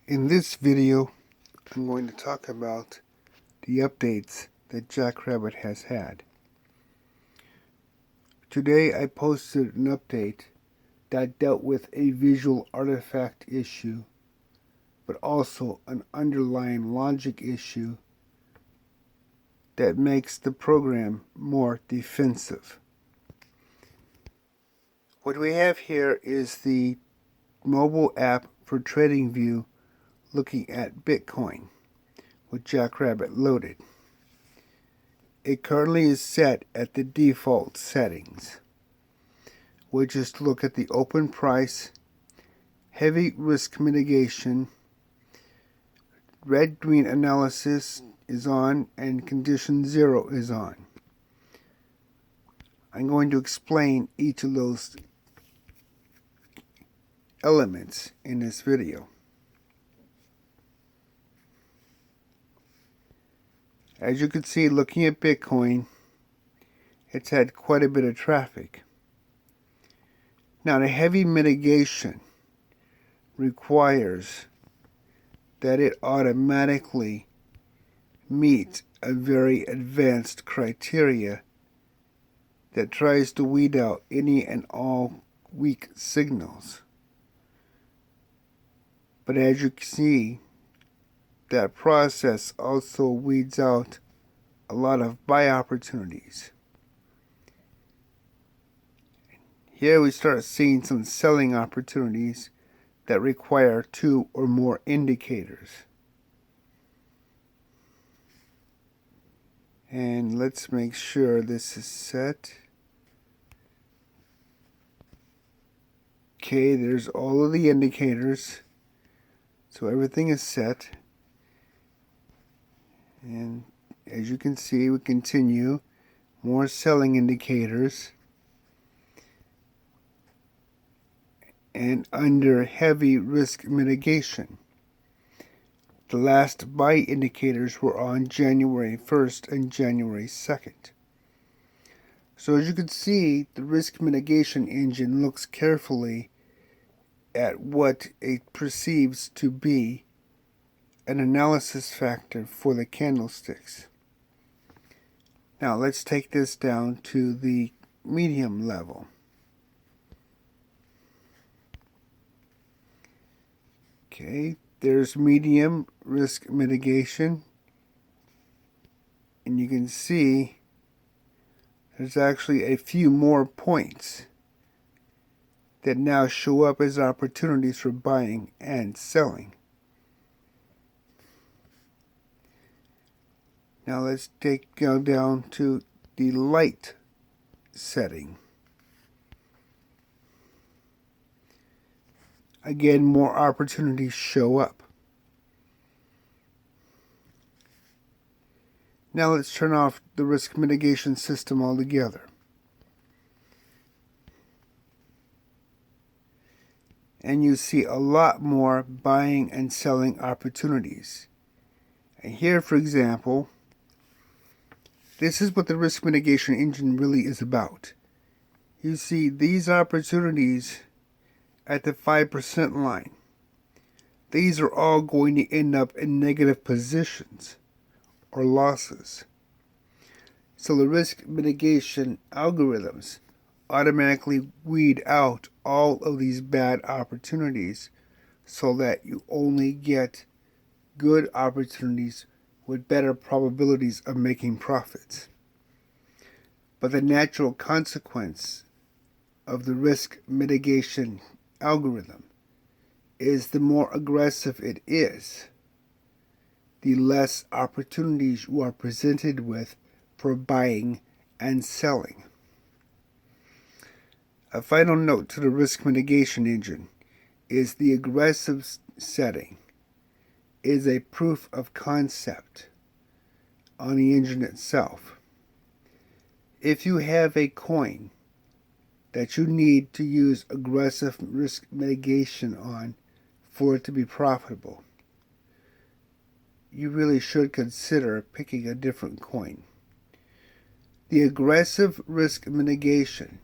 In this video, I'm going to talk about the updates that Jackrabbit has had. Today I posted an update that dealt with a visual artifact issue, but also an underlying logic issue that makes the program more defensive. What we have here is the mobile app for TradingView looking at Bitcoin with Jackrabbit loaded. It currently is set at the default settings, which is to look at the open price, heavy risk mitigation, red-green analysis is on, and condition 0 is on. I'm going to explain each of those elements in this video. As you can see, looking at Bitcoin, it's had quite a bit of traffic. Now, the heavy mitigation requires that it automatically meet a very advanced criteria that tries to weed out any and all weak signals. But as you can see, that process also weeds out a lot of buy opportunities. Here we start seeing some selling opportunities that require 2 or more indicators. And let's make sure this is set. Okay, there's all of the indicators. So everything is set. And as you can see, we continue. More selling indicators. And under heavy risk mitigation, the last buy indicators were on January 1st and January 2nd. So as you can see, the risk mitigation engine looks carefully at what it perceives to be an analysis factor for the candlesticks. Now let's take this down to the medium level. Okay, there's medium risk mitigation, and you can see there's actually a few more points that now show up as opportunities for buying and selling. Now let's go down to the light setting. Again, more opportunities show up. Now let's turn off the risk mitigation system altogether. And you see a lot more buying and selling opportunities. And here, for example, this is what the risk mitigation engine really is about. You see these opportunities at the 5% line. These are all going to end up in negative positions or losses. So the risk mitigation algorithms automatically weed out all of these bad opportunities so that you only get good opportunities with better probabilities of making profits. But the natural consequence of the risk mitigation algorithm is the more aggressive it is, the less opportunities you are presented with for buying and selling. A final note to the risk mitigation engine is the aggressive setting is a proof of concept on the engine itself. If you have a coin that you need to use aggressive risk mitigation on for it to be profitable, you really should consider picking a different coin. The aggressive risk mitigation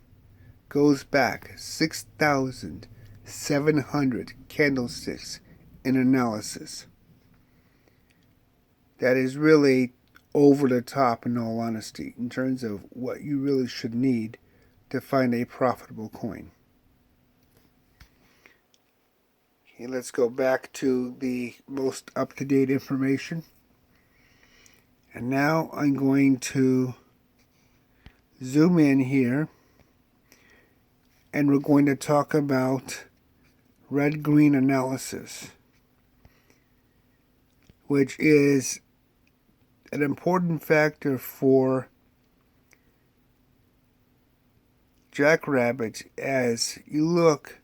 goes back 6,700 candlesticks an analysis. That is really over the top, in all honesty, in terms of what you really should need to find a profitable coin. Okay, let's go back to the most up-to-date information. And now I'm going to zoom in here, and we're going to talk about red-green analysis, which is an important factor for Jackrabbit. As you look,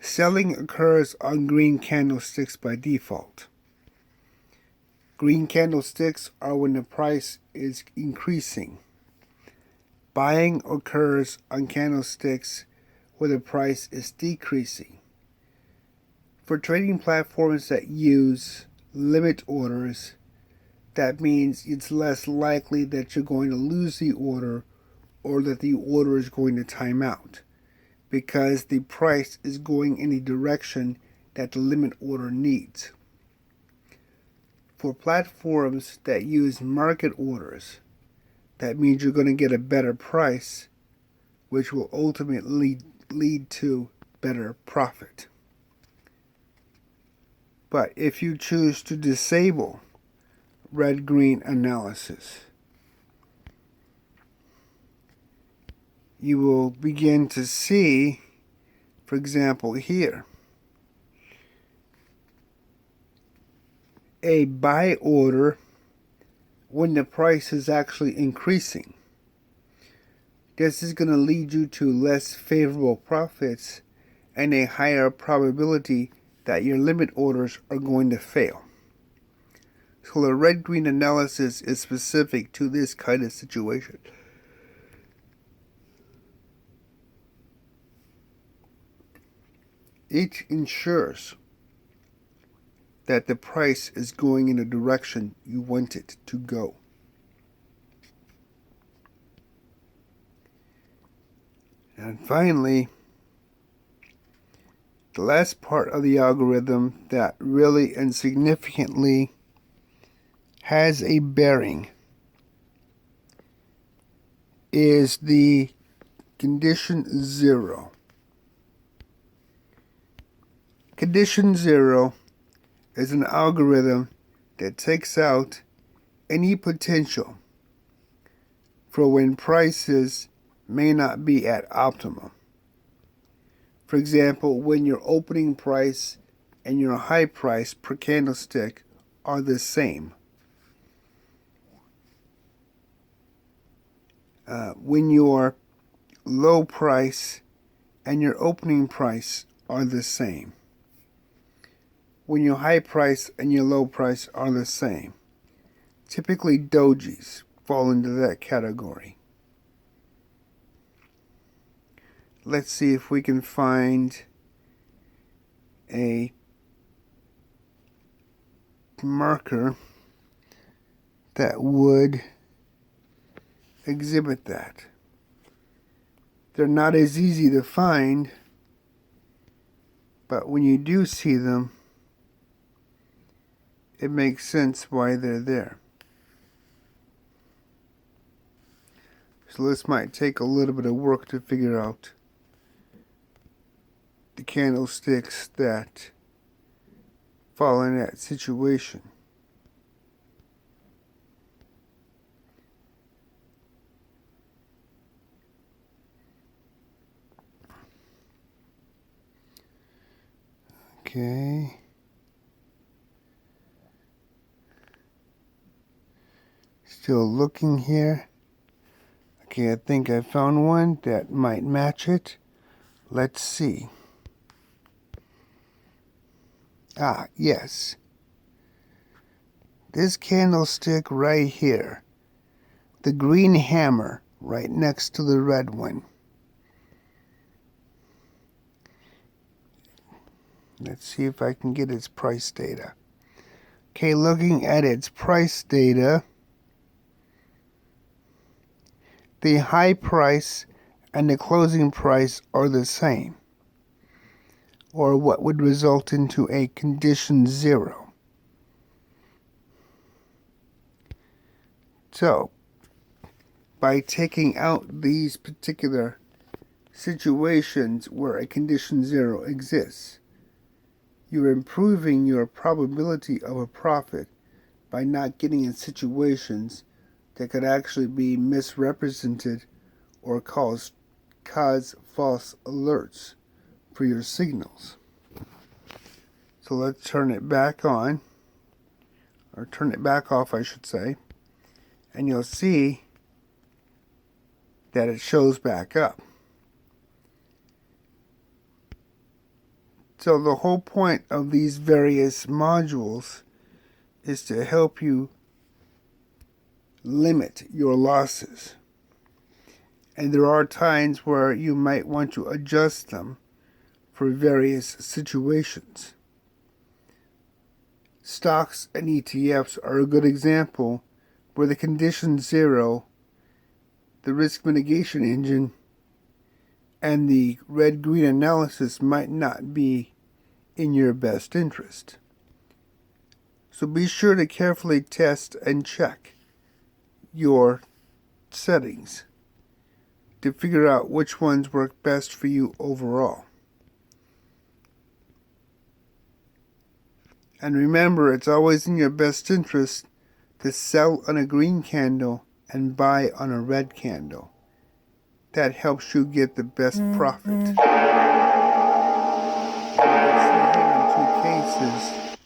selling occurs on green candlesticks by default. Green candlesticks are when the price is increasing. Buying occurs on candlesticks where the price is decreasing. For trading platforms that use limit orders, that means it's less likely that you're going to lose the order or that the order is going to time out, because the price is going in the direction that the limit order needs. For platforms that use market orders, that means you're going to get a better price, which will ultimately lead to better profit. But if you choose to disable red-green analysis, you will begin to see, for example here, a buy order when the price is actually increasing. This is going to lead you to less favorable profits and a higher probability that your limit orders are going to fail. So the red-green analysis is specific to this kind of situation. It ensures that the price is going in the direction you want it to go. And finally, the last part of the algorithm that really and significantly has a bearing is the condition 0. Condition 0 is an algorithm that takes out any potential for when prices may not be at optimum. For example, when your opening price and your high price per candlestick are the same. When your low price and your opening price are the same. When your high price and your low price are the same. Typically, dojis fall into that category. Let's see if we can find a marker that would exhibit that. They're not as easy to find, but when you do see them, it makes sense why they're there. So this might take a little bit of work to figure out the candlesticks that fall in that situation. Okay. Still looking here. Okay, I think I found one that might match it. Let's see. Ah, yes. This candlestick right here. The green hammer right next to the red one. Let's see if I can get its price data. Okay, looking at its price data, the high price and the closing price are the same. or what would result into a condition 0. So, by taking out these particular situations where a condition 0 exists, you're improving your probability of a profit by not getting in situations that could actually be misrepresented or cause false alerts for your signals. So let's turn it back on, or turn it back off, I should say, and you'll see that it shows back up. So the whole point of these various modules is to help you limit your losses. And there are times where you might want to adjust them for various situations. Stocks and ETFs are a good example where the condition 0, the risk mitigation engine, and the red-green analysis might not be in your best interest. So be sure to carefully test and check your settings to figure out which ones work best for you overall. And remember, it's always in your best interest to sell on a green candle and buy on a red candle. That helps you get the best profit. And you can see here in 2 cases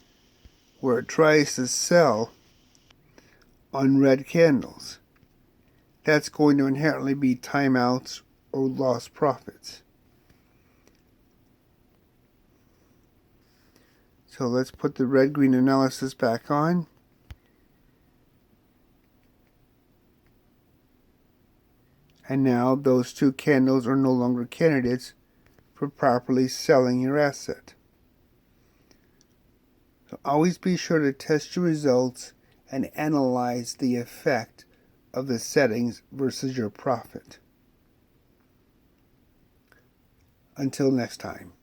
where it tries to sell on red candles. That's going to inherently be timeouts or lost profits. So let's put the red-green analysis back on. And now those 2 candles are no longer candidates for properly selling your asset. So always be sure to test your results and analyze the effect of the settings versus your profit. Until next time.